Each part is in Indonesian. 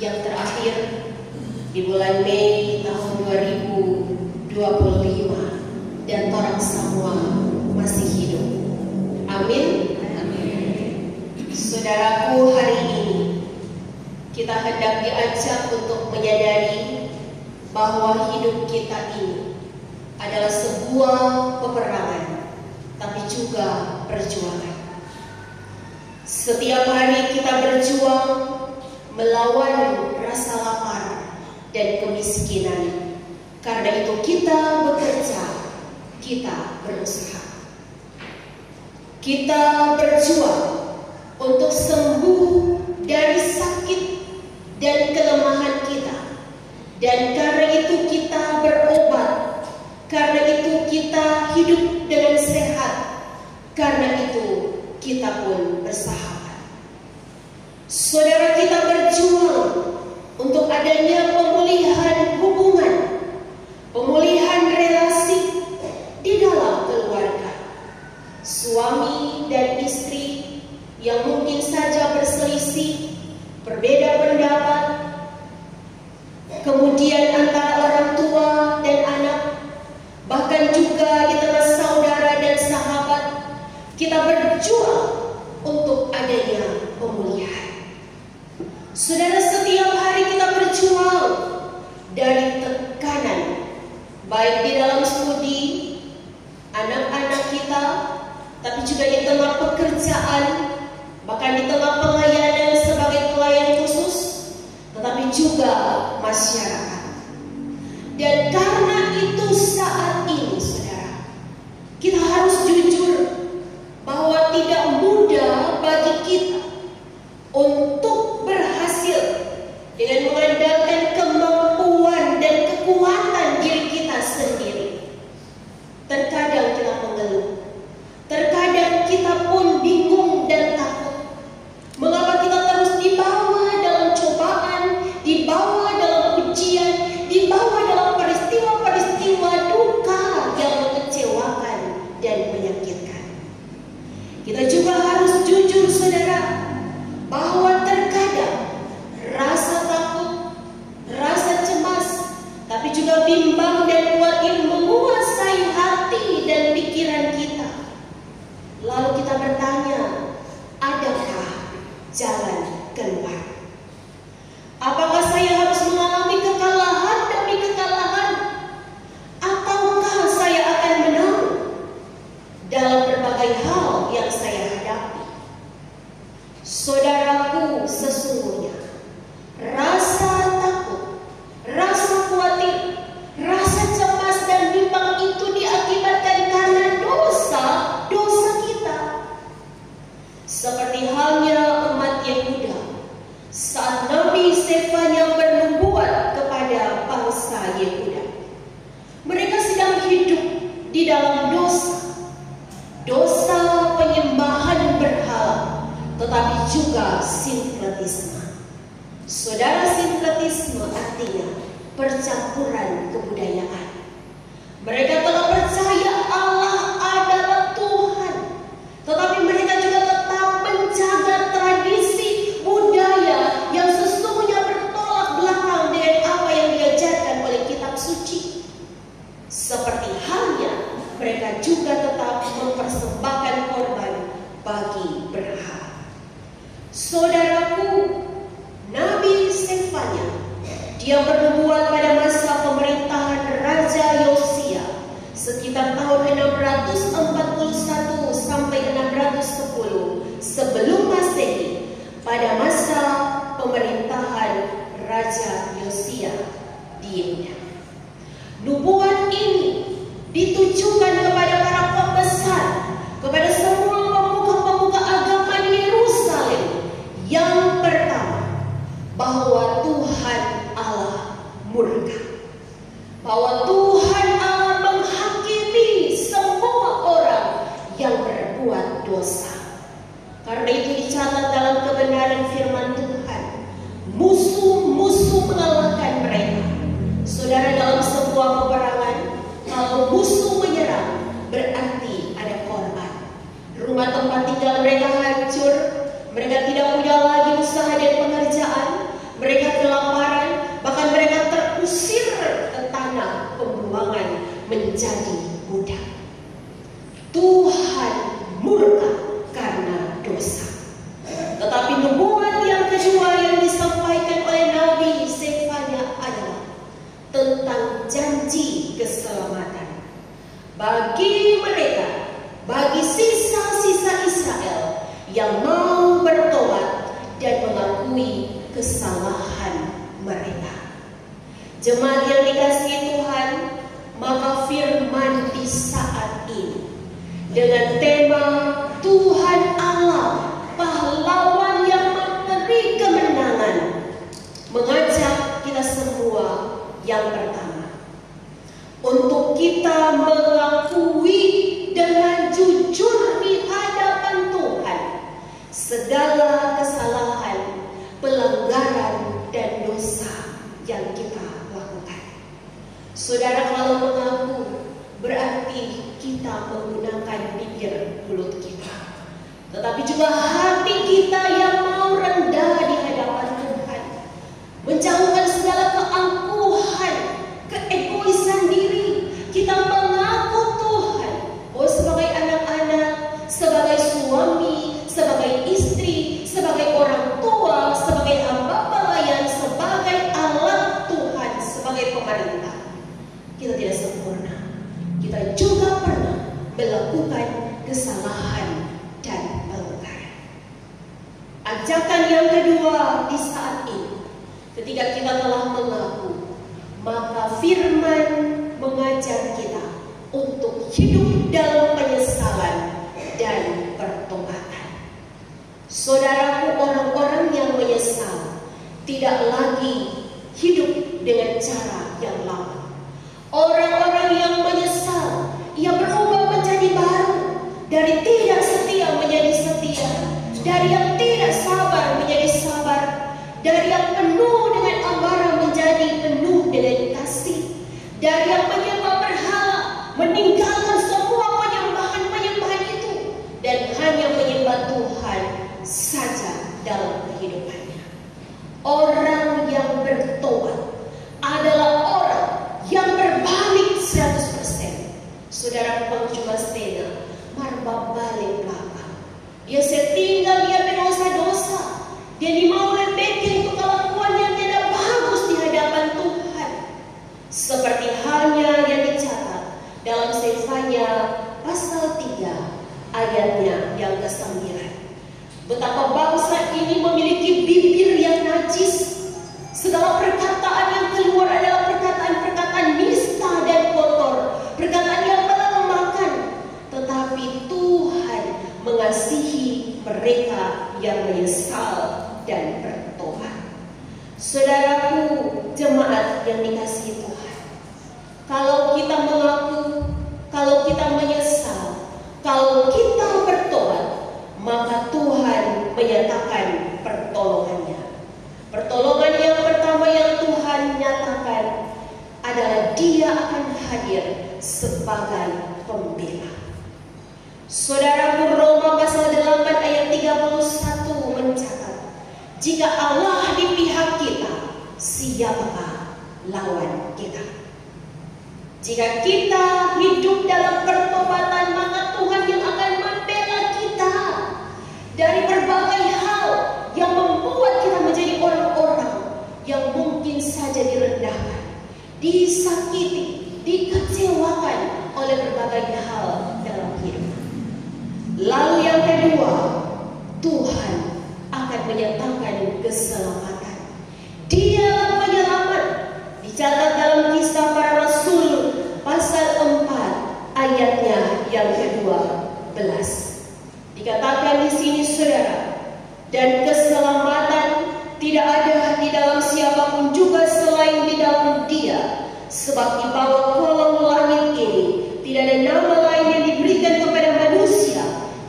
yang terakhir di bulan Mei tahun 2025, dan orang semua masih hidup. Amin. Saudaraku, hari ini kita hendak diajak untuk menyadari bahwa hidup kita ini adalah sebuah peperangan, tapi juga perjuangan. Setiap hari kita berjuang melawan rasa lapar dan kemiskinan. Karena itu kita bekerja, kita berusaha. Kita berjuang untuk sembuh dari sakit dan kelemahan kita. Dan karena itu kita berobat. Karena itu kita hidup dengan sehat. Karena itu kita pun bersahabat. Saudara, kita berjuang untuk adanya pemulihan hubungan, pemulihan relasi di dalam keluarga. Suami dan istri yang mungkin saja berselisih, berbeda pendapat, kemudian antara orang tua dan anak, bahkan juga di tengah saudara dan sahabat, kita berjuang untuk adanya pemulihan. Saudara, setiap hari kita berjuang dari tekanan, baik di dalam studi anak-anak kita, tapi juga di tengah pekerjaan, bahkan di tengah pelayanan sebagai pelayan khusus, tetapi juga masyarakat. Dan karena itu saat ini, saudara, kita harus jujur bahwa tidak mudah bagi kita untuk berhasil dengan mengandalkan kemampuan dan kekuatan diri kita sendiri. Terkadang kita mengeluh, terkadang kita pun bingung dan takut. Mengapa kita terus dibawa dalam cobaan, dibawa dalam ujian, dibawa dalam peristiwa-peristiwa duka yang mengecewakan dan menyakitkan. Kita juga harus jujur, saudara, bahwa terkadang rasa takut, rasa cemas, tapi juga bimbang dan khawatir menguasai hati dan pikiran kita. Lalu kita bertanya, adakah jalan keluar? Apakah saya harus mengalami kekalahan demi kekalahan? Ataukah saya akan menang dalam berbagai hal yang saya hadapi? Saudaraku, sesungguhnya rasa takut, rasa khawatir, rasa cemas dan bimbang itu diakibatkan karena dosa kita. Seperti halnya umat Yehuda saat Nabi Sefanya bernubuat kepada bangsa Yehuda. Mereka sedang hidup di dalam dosa penyembahan berhala, tetapi juga sinkretisme. Saudara, sinkretisme artinya percampuran kebudayaan. Mereka telah percaya Allah adalah Tuhan, tetapi mereka juga tetap menjaga tradisi budaya yang sesungguhnya bertolak belakang dengan apa yang diajarkan oleh kitab suci. Seperti halnya mereka juga tetap mempersembahkan korban bagi berhala. Saudaraku, Nabi Sefanya, dia bernubuat pada masa pemerintahan Raja Yosia sekitar tahun 641 sampai 610 sebelum Masehi, pada masa pemerintahan Raja Yosia di Yehuda. Nubuat ini ditujukan kepada para pembesar, kepada semua pemuka-pemuka agama di Yerusalem. Yang pertama, bahwa Tuhan Allah murka, bahwa Tuhan Allah menghakimi semua orang yang berbuat dosa. Karena itu dicatat dalam kebenaran firman Tuhan, musuh-musuh mengalahkan mereka. Saudara, dalam sebuah peperangan, kalau musuh menyerang, berarti ada korban. Rumah tempat tinggal mereka hancur, mereka tidak punya lagi usaha dan pekerjaan, mereka telah yang mau bertobat dan mengakui kesalahan mereka. Jemaat yang dikasihi Tuhan, maka firman di saat ini dengan tema Tuhan Allah, pahlawan yang memberi kemenangan, mengajak kita semua yang pertama untuk kita mengakui dengan jujur di hadapan Tuhan segala kesalahan, pelanggaran, dan dosa yang kita lakukan. Saudara, kalau mengaku berarti kita menggunakan bibir mulut kita, tetapi juga hati kita yang mau rendah di hadapan Tuhan, menjauhkan segala keangkuhan, keegoisan diri. Kita mengaku Tuhan, oh sebagai anak-anak, sebagai suami, sebagai istri, sebagai orang tua, sebagai hamba pelayan, sebagai alat Tuhan, sebagai pemerintah. Kita tidak sempurna. Kita juga pernah melakukan kesalahan dan pelanggaran. Ajakan yang kedua di saat ini, ketika kita telah mengaku, maka firman mengajar kita untuk hidup dalam penyesalan dan pertobatan. Saudaraku, orang-orang yang menyesal tidak lagi hidup dengan cara yang lama. Orang-orang yang menyesal, ia berubah menjadi baru. Dari tidak setia menjadi setia. Dari yang tidak sabar menjadi sabar. Dari yang penuh dengan amarah menjadi penuh dengan kasih. Dari yang menyembah berhala, meninggalkan semua penyembahan-penyembahan itu, dan hanya menyembah Tuhan saja dalam kehidupannya. Orang yang bertobat adalah orang yang berbalik 100%. Saudara, cuma setengah, marba balik belakang. Dia setinggal, dia berdosa-dosa. Dia dimau lepaskan untuk kelakuan yang tidak bagus di hadapan Tuhan. Seperti halnya yang dicatat dalam Sefanya pasal 3 ayatnya yang ke-9. Betapa bangsa ini memiliki bibir yang najis. Segala perkataan yang keluar adalah perkataan-perkataan nista dan kotor, perkataan yang melemahkan. Tetapi Tuhan mengasihi mereka yang menyesal dan bertobat. Saudaraku, jemaat yang dikasihi Tuhan, kalau kita mengaku, kalau kita menyesal, kalau kita bertobat, maka Tuhan menyatakan pertolongannya. Pertolongan yang pertama yang Tuhan nyatakan adalah Dia akan hadir sebagai pembela. Saudaraku, Roma pasal 8 ayat 31 mencatat, jika Allah di pihak kita, siapakah lawan kita? Jika kita hidup dalam pertobatan, maka Tuhan yang akan membela kita dari berbagai hal yang membuat kita menjadi orang-orang yang mungkin saja direndahkan, disakiti, dikecewakan oleh berbagai hal dalam hidup. Lalu yang kedua, Tuhan akan menyatakan keselamatan. Dialah penyelamat. Dicatat dalam Kisah Para Rasul pasal 4 ayatnya yang ke-12. Dikatakan di sini, saudara, dan keselamatan tidak ada di dalam siapapun juga selain di dalam Dia, sebab di bawah kolong langit ini tidak ada nama lain yang diberikan kepada manusia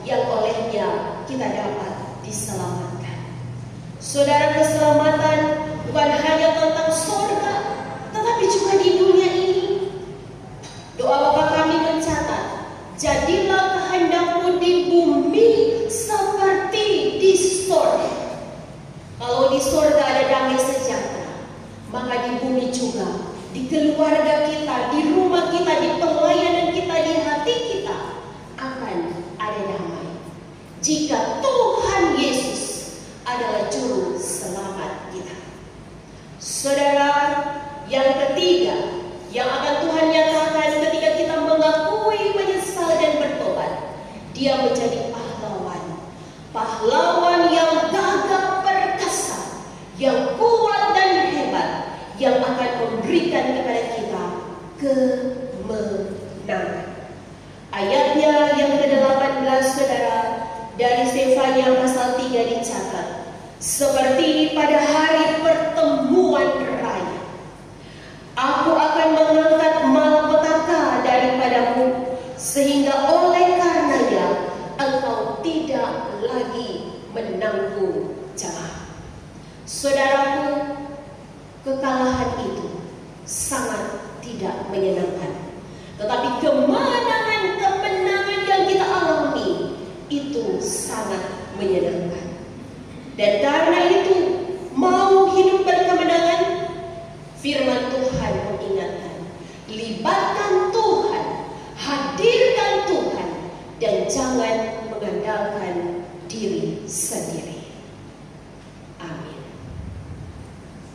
yang olehnya kita dapat diselamatkan. Saudara, keselamatan bukan hanya tentang surga, tetapi juga di dunia ini. Doa Bapa kami mencatat, jadilah kehendakmu di bumi seperti di surga. Kalau di surga ada damai sejahtera, maka di bumi juga, di keluarga kita, di rumah kita, di pelayanan kita, di hati kita akan ada damai. Jika Tuhan Yesus adalah juru selamat kita. Saudara, yang ketiga yang akan Tuhan nyatakan ketika kita mengakui, menyesal dan bertobat, Dia menjadi pahlawan. pahlawan yang gagah perkasa, yang kuat dan hebat, yang akan memberikan kepada kita kemenangan. Ayatnya yang ke-18 saudara, dari Sefanya pasal 3 dicatat, seperti pada hari pertemuan raya, aku akan mengangkat malapetaka daripadamu, sehingga oleh karenanya engkau tidak lagi menanggung jamaah. Saudaraku, kekalahan itu sangat tidak menyenangkan. Tetapi kemenangan yang kita alami itu sangat menyenangkan. Dan karena itu, mau hidup berkemenangan, firman Tuhan mengingatkan, libatkan Tuhan, hadirkan Tuhan, dan jangan mengandalkan diri sendiri.